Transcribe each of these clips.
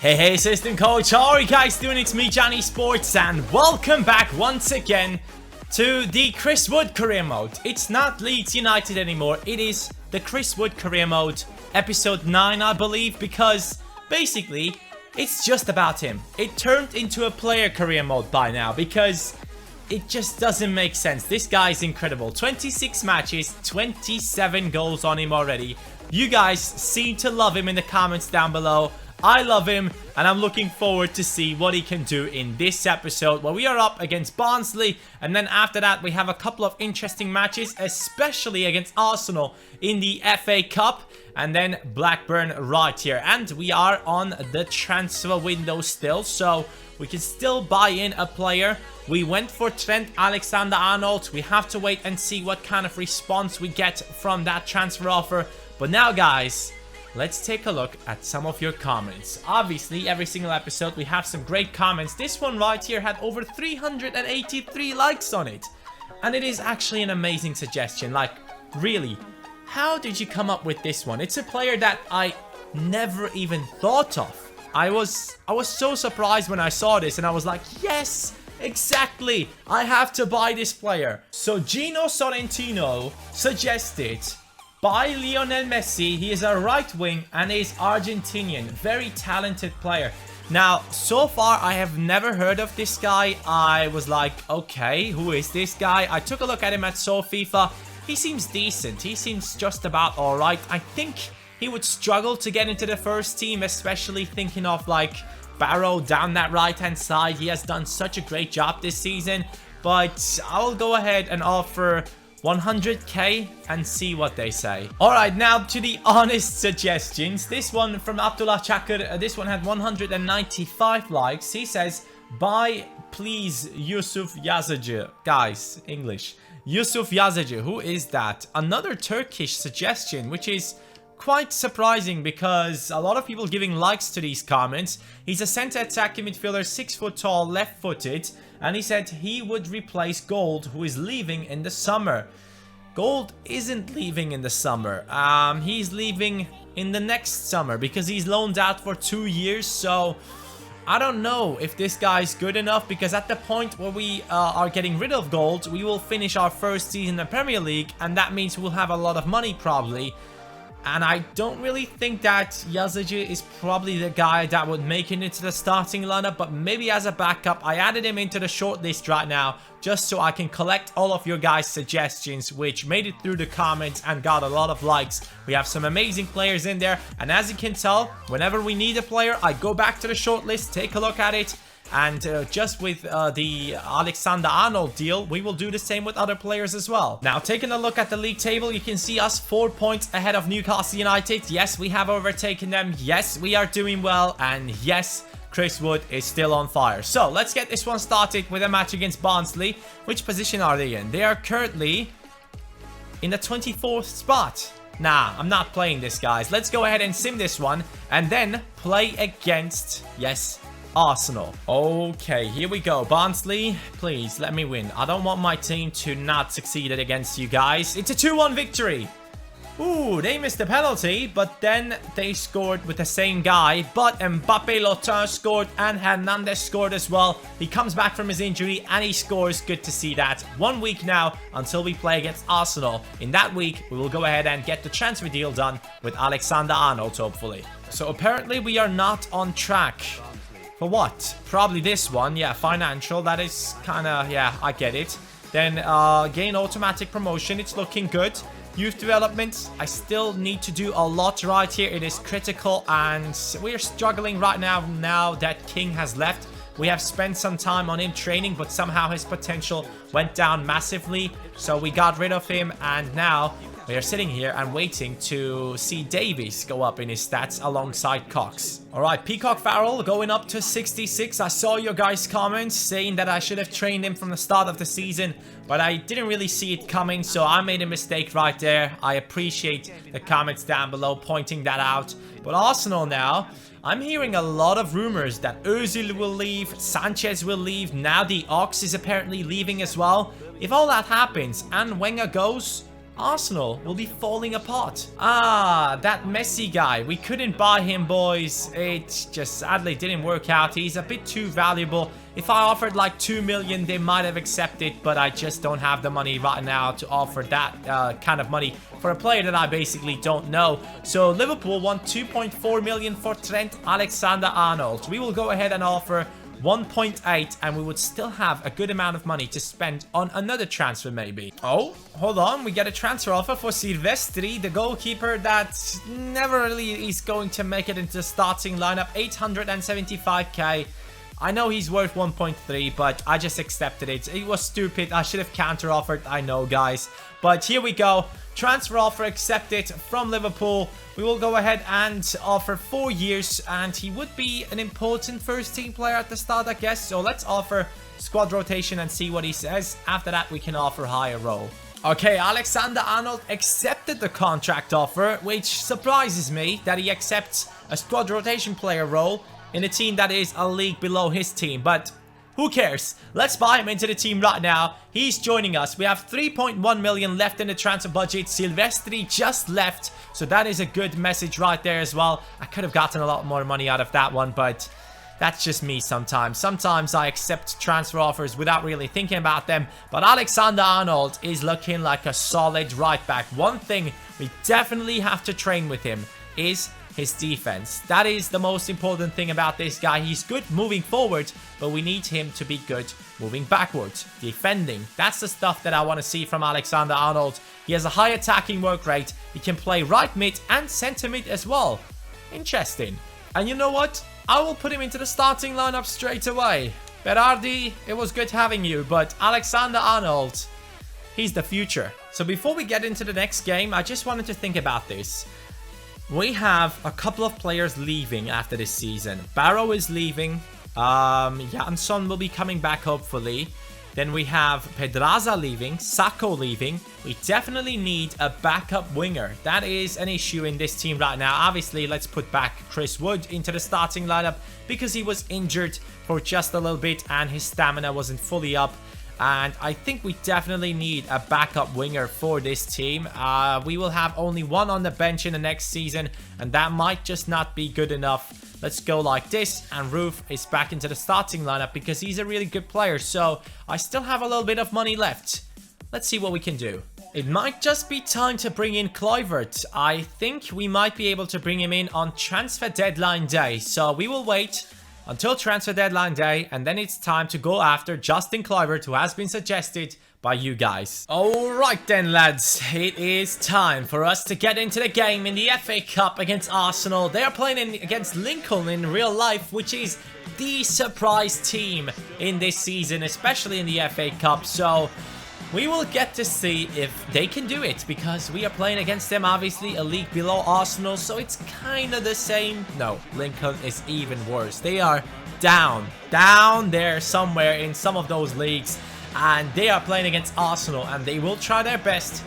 Hey, assistant coach, how are you guys doing? It's me, Johnny Sports, and welcome back once again to the Chris Wood Career Mode. It's not Leeds United anymore, it is the Chris Wood Career Mode, episode 9, I believe, because basically, it's just about him. It turned into a player career mode by now, because it just doesn't make sense. This guy is incredible. 26 matches, 27 goals on him already. You guys seem to love him in the comments down below. I love him, and I'm looking forward to see what he can do in this episode where we are up against Barnsley, and then after that we have a couple of interesting matches, especially against Arsenal in the FA Cup, and then Blackburn right here. And we are on the transfer window still, so we can still buy in a player. We went for Trent Alexander-Arnold. We have to wait and see what kind of response we get from that transfer offer. But now, guys, let's take a look at some of your comments. Obviously, every single episode we have some great comments. This one right here had over 383 likes on it. And it is actually an amazing suggestion. Like, really, how did you come up with this one? It's a player that I never even thought of. I was so surprised when I saw this, and I was like, yes, exactly, I have to buy this player. So Gino Sorrentino suggested buy Lionel Messi. He is a right wing and is Argentinian. Very talented player. Now, so far, I have never heard of this guy. I was like, okay, who is this guy? I took a look at him at FIFA. He seems decent. He seems just about alright. I think he would struggle to get into the first team, especially thinking of like Barrow down that right-hand side. He has done such a great job this season. But I'll go ahead and offer 100k and see what they say. Alright, now to the honest suggestions. This one from Abdullah Chakir, this one had 195 likes. He says, buy please Yusuf Yazıcı. Guys, English. Yusuf Yazıcı, who is that? Another Turkish suggestion, which is quite surprising because a lot of people giving likes to these comments. He's a center attacking midfielder, 6 foot tall, left footed, and he said he would replace Gold, who is leaving in the summer. Gold isn't leaving in the summer. He's leaving in the next summer because he's loaned out for 2 years. So I don't know if this guy's good enough, because at the point where we are getting rid of Gold, we will finish our first season in the Premier League, and that means we'll have a lot of money probably. And I don't really think that Yazıcı is probably the guy that would make it into the starting lineup, but maybe as a backup. I added him into the shortlist right now just so I can collect all of your guys' suggestions, which made it through the comments and got a lot of likes. We have some amazing players in there, and as you can tell, whenever we need a player, I go back to the shortlist, take a look at it. And just with the Alexander-Arnold deal, we will do the same with other players as well. Now, taking a look at the league table, you can see us 4 points ahead of Newcastle United. Yes, we have overtaken them. Yes, we are doing well. And yes, Chris Wood is still on fire. So, let's get this one started with a match against Barnsley. Which position are they in? They are currently in the 24th spot. Nah, I'm not playing this, guys. Let's go ahead and sim this one and then play against, yes, Arsenal. Okay, here we go. Barnsley, please let me win. I don't want my team to not succeed against you guys. It's a 2-1 victory. Ooh, they missed the penalty, but then they scored with the same guy. But Mbappe, Lotin scored, and Hernandez scored as well. He comes back from his injury and he scores. Good to see that. 1 week now until we play against Arsenal. In that week, we will go ahead and get the transfer deal done with Alexander-Arnold, hopefully. So apparently we are not on track. For what? Probably this one. Yeah, financial. That is kind of, yeah, I get it. Then gain automatic promotion. It's looking good. Youth development. I still need to do a lot right here. It is critical, and we're struggling right now that King has left. We have spent some time on him training, but somehow his potential went down massively. So we got rid of him, and now we are sitting here and waiting to see Davies go up in his stats alongside Cox. Alright, Peacock Farrell going up to 66. I saw your guys' comments saying that I should have trained him from the start of the season, but I didn't really see it coming, so I made a mistake right there. I appreciate the comments down below pointing that out. But Arsenal now, I'm hearing a lot of rumors that Özil will leave, Sanchez will leave, now the Ox is apparently leaving as well. If all that happens and Wenger goes, Arsenal will be falling apart. Ah, that Messi guy. We couldn't buy him, boys. It just sadly didn't work out. He's a bit too valuable. If I offered like 2 million, they might have accepted, but I just don't have the money right now to offer that kind of money for a player that I basically don't know. So Liverpool want 2.4 million for Trent Alexander-Arnold. We will go ahead and offer 1.8, and we would still have a good amount of money to spend on another transfer maybe. Oh, hold on. We get a transfer offer for Silvestri, the goalkeeper that never really is going to make it into the starting lineup. 875k. I know he's worth 1.3, but I just accepted it. It was stupid. I should have counter-offered. I know, guys. But here we go. Transfer offer accepted from Liverpool. We will go ahead and offer 4 years, and he would be an important first-team player at the start, I guess. So let's offer squad rotation and see what he says. After that, we can offer higher role. Okay, Alexander-Arnold accepted the contract offer, which surprises me that he accepts a squad rotation player role in a team that is a league below his team, but who cares? Let's buy him into the team right now. He's joining us. We have 3.1 million left in the transfer budget. Silvestri just left, so that is a good message right there as well. I could have gotten a lot more money out of that one, but that's just me sometimes. Sometimes I accept transfer offers without really thinking about them, but Alexander-Arnold is looking like a solid right back. One thing we definitely have to train with him is his defense. That is the most important thing about this guy. He's good moving forward, but we need him to be good moving backwards. Defending, that's the stuff that I want to see from Alexander-Arnold. He has a high attacking work rate. He can play right mid and centre mid as well. Interesting. And you know what? I will put him into the starting lineup straight away. Berardi, it was good having you, but Alexander-Arnold, he's the future. So before we get into the next game, I just wanted to think about this. We have a couple of players leaving after this season. Barrow is leaving. Jansson will be coming back, hopefully. Then we have Pedraza leaving. Sacco leaving. We definitely need a backup winger. That is an issue in this team right now. Obviously, let's put back Chris Wood into the starting lineup because he was injured for just a little bit and his stamina wasn't fully up. And I think we definitely need a backup winger for this team. We will have only one on the bench in the next season, and that might just not be good enough. Let's go like this, and Roof is back into the starting lineup because he's a really good player. So I still have a little bit of money left. Let's see what we can do. It might just be time to bring in Kluivert. I think we might be able to bring him in on transfer deadline day. So we will wait until transfer deadline day, and then it's time to go after Justin Kluivert, who has been suggested by you guys. Alright then, lads. It is time for us to get into the game in the FA Cup against Arsenal. They are playing against Lincoln in real life, which is the surprise team in this season, especially in the FA Cup. So we will get to see if they can do it, because we are playing against them, obviously a league below Arsenal, so it's kind of the same. No, Lincoln is even worse. They are down there somewhere in some of those leagues, and they are playing against Arsenal, and they will try their best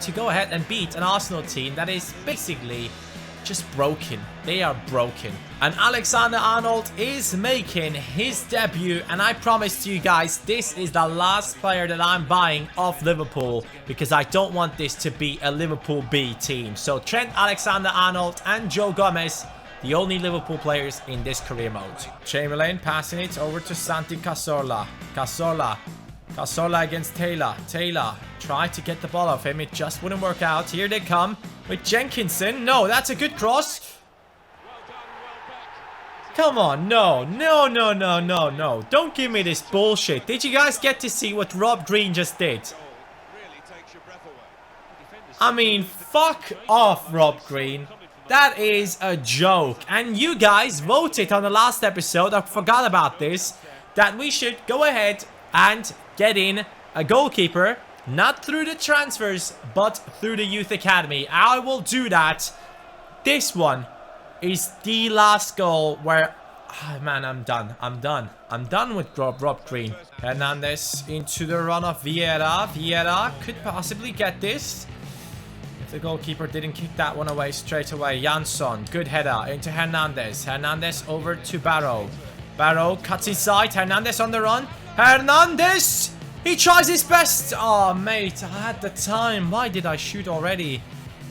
to go ahead and beat an Arsenal team that is basically just broken. They are broken. And Alexander-Arnold is making his debut, and I promise you guys, this is the last player that I'm buying off Liverpool, because I don't want this to be a Liverpool B team. So Trent Alexander-Arnold and Joe Gomez, the only Liverpool players in this career mode. Chamberlain passing it over to Santi Cazorla. Cazorla against Taylor. Taylor tried to get the ball off him. It just wouldn't work out. Here they come with Jenkinson. No, that's a good cross. Come on, no. Don't give me this bullshit. Did you guys get to see what Rob Green just did? I mean, fuck off, Rob Green. That is a joke. And you guys voted on the last episode, I forgot about this, that we should go ahead and get in a goalkeeper, not through the transfers, but through the youth academy. I will do that. This one is the last goal where, oh man, I'm done with Rob Green. Hernandez into the run of Vieira. Vieira could possibly get this if the goalkeeper didn't kick that one away straight away. Jansson, good header into Hernandez. Hernandez over to Barrow. Barrow cuts inside. Hernandez on the run. Hernandez! He tries his best. Oh, mate, I had the time. Why did I shoot already?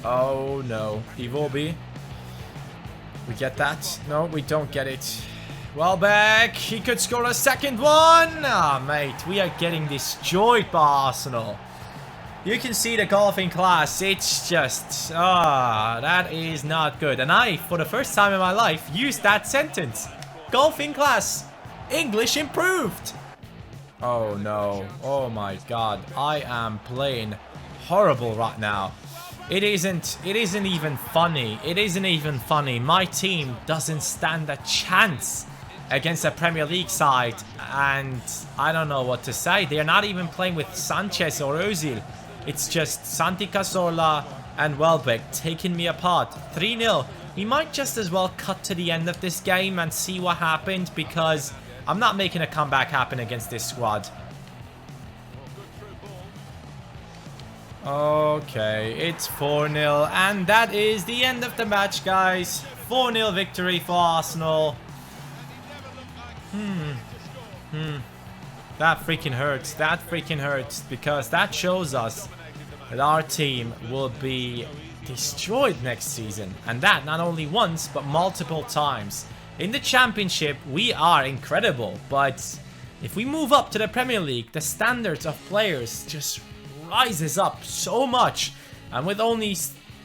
Oh, no. Iwobi. We get that? No, we don't get it. Welbeck. He could score a second one. Ah, mate, we are getting destroyed by Arsenal. You can see the golfing class. It's just... that is not good. And I, for the first time in my life, used that sentence. Golfing class. English improved. Oh, no. Oh, my God. I am playing horrible right now. It isn't even funny. It isn't even funny. My team doesn't stand a chance against a Premier League side. And I don't know what to say. They're not even playing with Sanchez or Ozil. It's just Santi Cazorla and Welbeck taking me apart. 3-0. We might just as well cut to the end of this game and see what happened, because I'm not making a comeback happen against this squad. Okay, it's 4-0, and that is the end of the match, guys. 4-0 victory for Arsenal. That freaking hurts. That freaking hurts, because that shows us that our team will be destroyed next season. And that not only once, but multiple times. In the Championship, we are incredible, but if we move up to the Premier League, the standards of players just rises up so much. And with only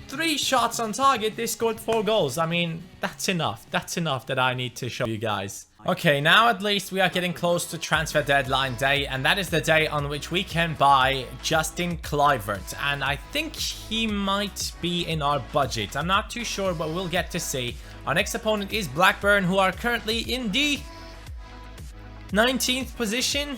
3 shots on target, they scored 4 goals. I mean, that's enough. That's enough that I need to show you guys. Okay, now at least we are getting close to transfer deadline day, and that is the day on which we can buy Justin Kluivert. And I think he might be in our budget. I'm not too sure, but we'll get to see. Our next opponent is Blackburn, who are currently in the 19th position.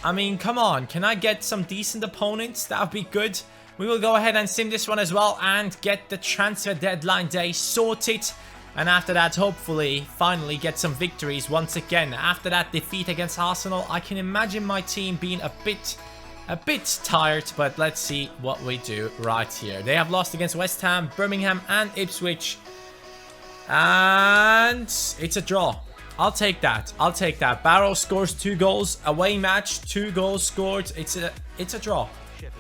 I mean, come on. Can I get some decent opponents? That would be good. We will go ahead and sim this one as well and get the transfer deadline day sorted. And after that, hopefully, finally get some victories once again. After that defeat against Arsenal, I can imagine my team being a bit tired, but let's see what we do right here. They have lost against West Ham, Birmingham, and Ipswich. And it's a draw. I'll take that. I'll take that. Barrow scores 2 goals. Away match, 2 goals scored. It's a draw.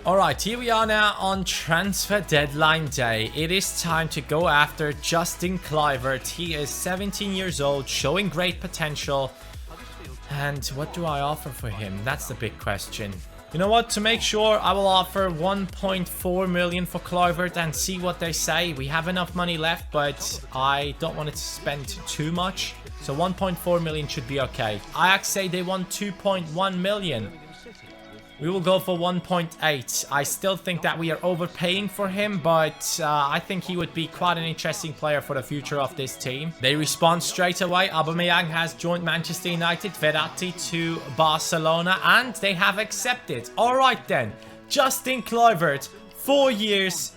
Alright, here we are now on transfer deadline day. It is time to go after Justin Kluivert. He is 17 years old, showing great potential. And what do I offer for him? That's the big question. You know what? To make sure, I will offer 1.4 million for Kluivert and see what they say. We have enough money left, but I don't want it to spend too much. So 1.4 million should be okay. Ajax say they want 2.1 million. We will go for 1.8. I still think that we are overpaying for him, but I think he would be quite an interesting player for the future of this team. They respond straight away. Aubameyang has joined Manchester United, Verratti to Barcelona, and they have accepted. Alright then, Justin Kluivert, 4 years,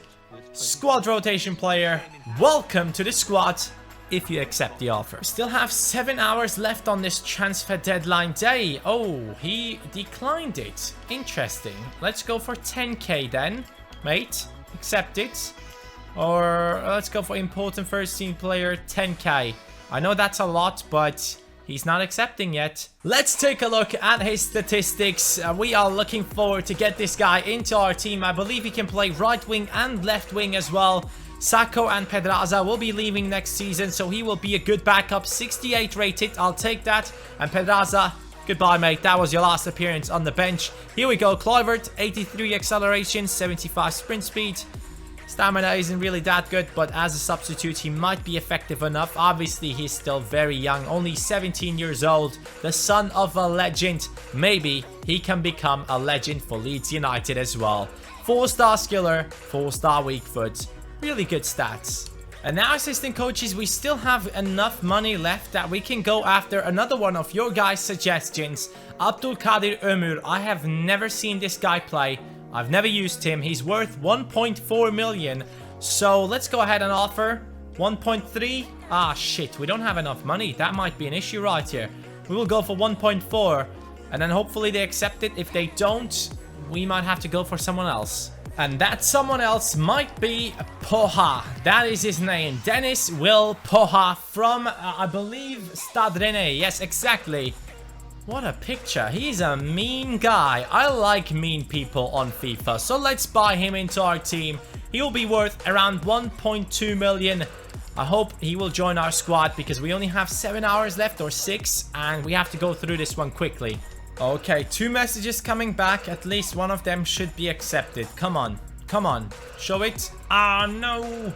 squad rotation player. Welcome to the squad. If you accept the offer. Still have 7 hours left on this transfer deadline day. Oh, he declined it. Interesting. Let's go for 10k then, mate. Accept it. Or let's go for important first team player, 10k. I know that's a lot, but he's not accepting yet. Let's take a look at his statistics. We are looking forward to get this guy into our team. I believe he can play right wing and left wing as well. Sacco and Pedraza will be leaving next season, so he will be a good backup. 68 rated, I'll take that. And Pedraza, goodbye mate, that was your last appearance on the bench. Here we go, Kluivert, 83 acceleration, 75 sprint speed. Stamina isn't really that good, but as a substitute he might be effective enough. Obviously he's still very young, only 17 years old, the son of a legend. Maybe he can become a legend for Leeds United as well. 4-star skiller, 4-star weak foot. Really good stats. And now, assistant coaches, we still have enough money left that we can go after another one of your guys' suggestions. Abdulkadir Ömür. I have never seen this guy play. I've never used him. He's worth 1.4 million. So let's go ahead and offer 1.3. Ah, shit. We don't have enough money. That might be an issue right here. We will go for 1.4. And then hopefully they accept it. If they don't, we might have to go for someone else. And that someone else might be Poha. That is his name. Dennis Will Poha from, I believe, Stade Rennais. Yes, exactly. What a picture. He's a mean guy. I like mean people on FIFA. So let's buy him into our team. He'll be worth around 1.2 million. I hope he will join our squad because we only have 7 hours left or 6. And we have to go through this one quickly. Okay, 2 messages coming back. At least one of them should be accepted. Come on. Come on. Show it. Ah, no.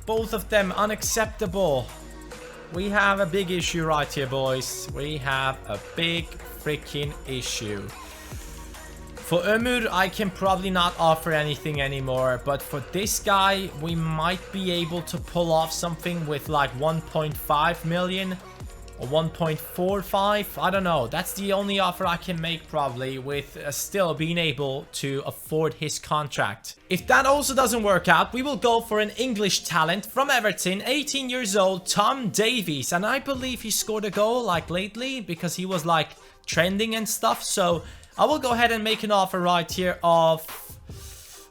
Both of them unacceptable. We have a big issue right here, boys. We have a big freaking issue. For Ömür, I can probably not offer anything anymore. But for this guy, we might be able to pull off something with like 1.5 million. Or 1.45. I don't know. That's the only offer I can make probably with still being able to afford his contract. If that also doesn't work out, we will go for an English talent from Everton, 18 years old, Tom Davies. And I believe he scored a goal like lately because he was like trending and stuff. So I will go ahead and make an offer right here of...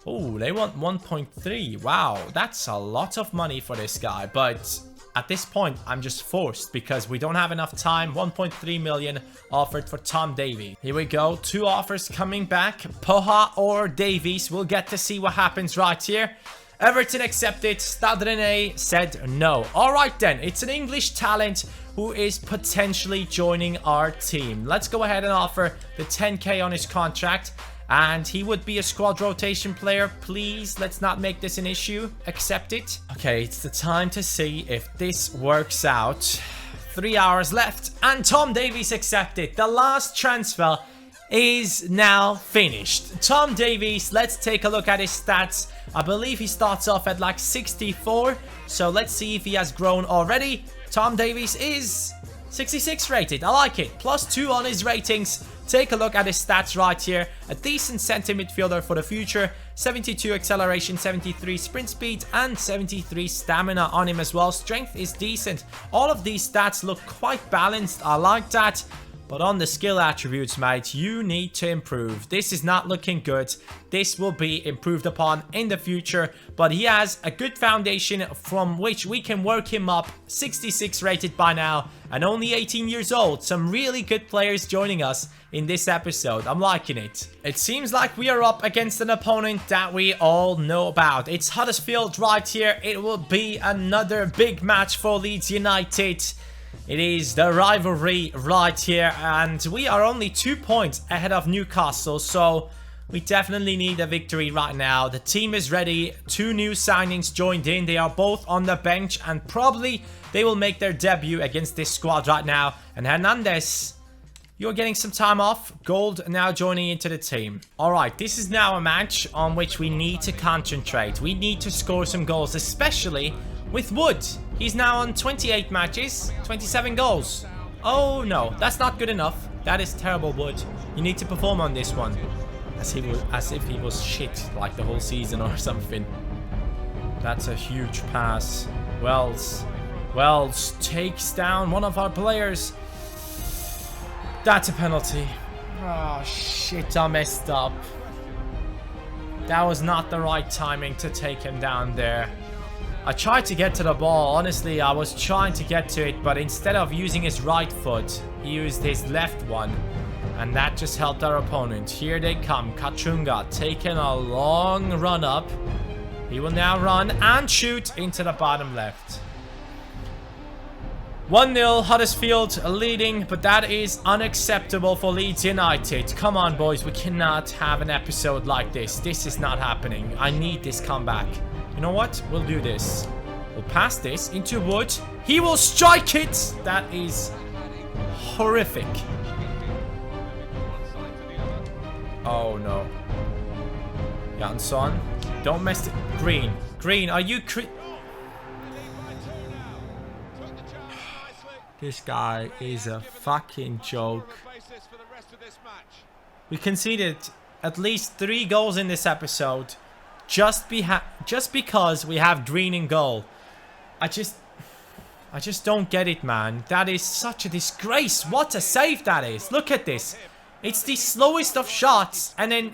Oh, they want 1.3. Wow, that's a lot of money for this guy. But... at this point, I'm just forced because we don't have enough time. 1.3 million offered for Tom Davies. Here we go. 2 offers coming back. Poha or Davies. We'll get to see what happens right here. Everton accepted. Stade Rennais said no. All right then. It's an English talent who is potentially joining our team. Let's go ahead and offer the 10k on his contract. And he would be a squad rotation player. Please, let's not make this an issue. Accept it. Okay, it's the time to see if this works out. 3 hours left. And Tom Davies accepted. The last transfer is now finished. Tom Davies, let's take a look at his stats. I believe he starts off at like 64. So let's see if he has grown already. Tom Davies is 66 rated. I like it. +2 on his ratings. Take a look at his stats right here. A decent centre midfielder for the future. 72 acceleration, 73 sprint speed, and 73 stamina on him as well. Strength is decent. All of these stats look quite balanced. I like that. But on the skill attributes, mate, you need to improve. This is not looking good. This will be improved upon in the future. But he has a good foundation from which we can work him up. 66 rated by now and only 18 years old. Some really good players joining us in this episode. I'm liking it. It seems like we are up against an opponent that we all know about. It's Huddersfield right here. It will be another big match for Leeds United. It is the rivalry right here, and we are only 2 points ahead of Newcastle, so we definitely need a victory right now. The team is ready. 2 new signings joined in. They are both on the bench, and probably they will make their debut against this squad right now. And Hernandez, you're getting some time off. Gold now joining into the team. Alright, this is now a match on which we need to concentrate. We need to score some goals, especially with Wood. He's now on 28 matches, 27 goals. Oh no, that's not good enough. That is terrible, Wood. You need to perform on this one. As if he was shit like the whole season or something. That's a huge pass. Wells takes down one of our players. That's a penalty. Oh shit, I messed up. That was not the right timing to take him down there. I tried to get to the ball. Honestly, I was trying to get to it, but instead of using his right foot, he used his left one. And that just helped our opponent. Here they come. Kachunga taking a long run up. He will now run and shoot into the bottom left. 1-0, Huddersfield leading, but that is unacceptable for Leeds United. Come on, boys. We cannot have an episode like this. This is not happening. I need this comeback. You know what? We'll do this. We'll pass this into Wood. He will strike it. That is horrific. Oh, no. Jansson. Don't mess it. Green. Green, are you... This guy is a fucking joke. We conceded at least 3 goals in this episode. Just because we have Green in goal. I just don't get it, man. That is such a disgrace. What a save that is. Look at this. It's the slowest of shots. And then...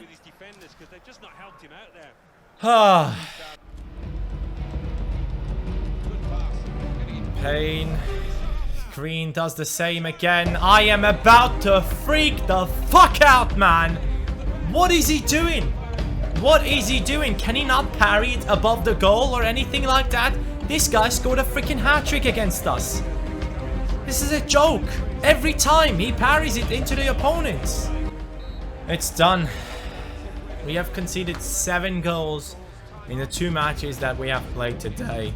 Payne. Green does the same again. I am about to freak the fuck out, man. What is he doing? What is he doing? Can he not parry it above the goal or anything like that? This guy scored a freaking hat-trick against us. This is a joke. Every time he parries it into the opponents. It's done. We have conceded 7 goals in the 2 matches that we have played today.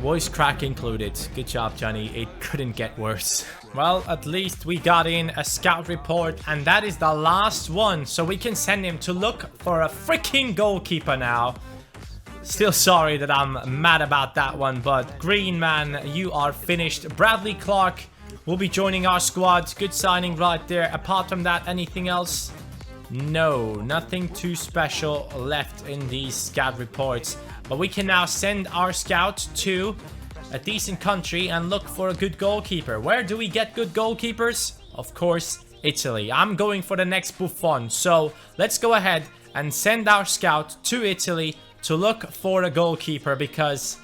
Voice crack included. Good job, Johnny. It couldn't get worse. Well, at least we got in a scout report, and that is the last one. So we can send him to look for a freaking goalkeeper now. Still sorry that I'm mad about that one, but Green, man, you are finished. Bradley Clark will be joining our squad. Good signing right there. Apart from that, anything else? No, nothing too special left in these scout reports. But we can now send our scout to a decent country and look for a good goalkeeper. Where do we get good goalkeepers? Of course, Italy. I'm going for the next Buffon. So let's go ahead and send our scout to Italy to look for a goalkeeper, because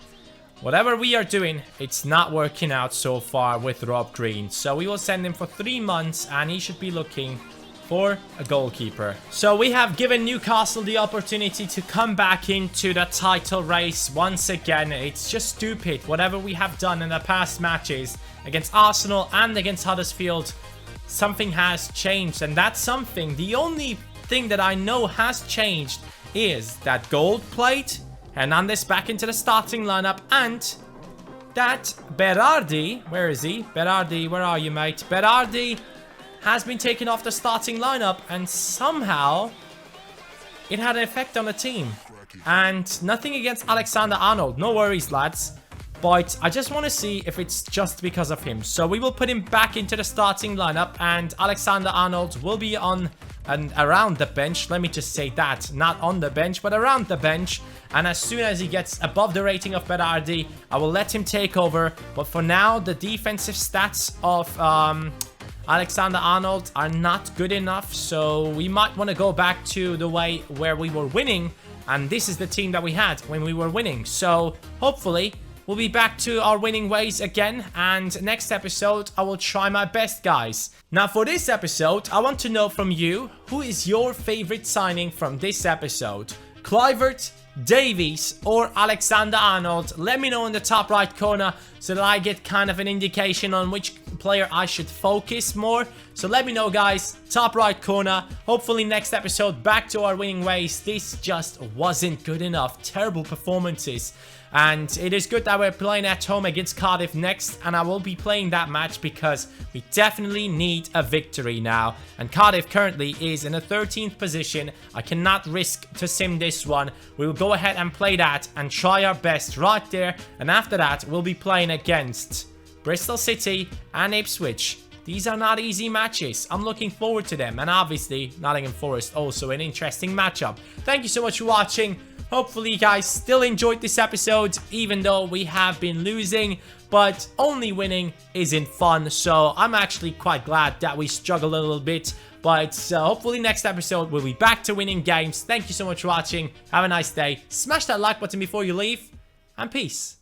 whatever we are doing, it's not working out so far with Rob Green. So we will send him for 3 months and he should be looking for a goalkeeper. So we have given Newcastle the opportunity to come back into the title race once again. It's just stupid. Whatever we have done in the past matches against Arsenal and against Huddersfield, something has changed. And that's something, the only thing that I know has changed is that gold plate, Hernandez back into the starting lineup, and that Berardi, where is he? Berardi, where are you, mate? Berardi has been taken off the starting lineup, and somehow it had an effect on the team. And nothing against Alexander-Arnold, no worries, lads. But I just want to see if it's just because of him. So we will put him back into the starting lineup, and Alexander-Arnold will be on and around the bench. Let me just say that. Not on the bench, but around the bench. And as soon as he gets above the rating of Berardi, I will let him take over. But for now, the defensive stats of Alexander-Arnold are not good enough. So we might want to go back to the way where we were winning. And this is the team that we had when we were winning. So hopefully we'll be back to our winning ways again, and next episode I will try my best, guys. Now for this episode, I want to know from you, who is your favorite signing from this episode? Kluivert, Davies, or Alexander-Arnold? Let me know in the top right corner so that I get kind of an indication on which player I should focus more. So let me know, guys, top right corner. Hopefully next episode back to our winning ways. This just wasn't good enough. Terrible performances. And it is good that we're playing at home against Cardiff next, and I will be playing that match because we definitely need a victory now. And Cardiff currently is in the 13th position. I cannot risk to sim this one. We will go ahead and play that and try our best right there. And after that, we'll be playing against Bristol City and Ipswich. These are not easy matches. I'm looking forward to them. And obviously, Nottingham Forest also an interesting matchup. Thank you so much for watching. Hopefully you guys still enjoyed this episode, even though we have been losing, but only winning isn't fun. So I'm actually quite glad that we struggled a little bit, but hopefully next episode we'll be back to winning games. Thank you so much for watching. Have a nice day. Smash that like button before you leave, and peace.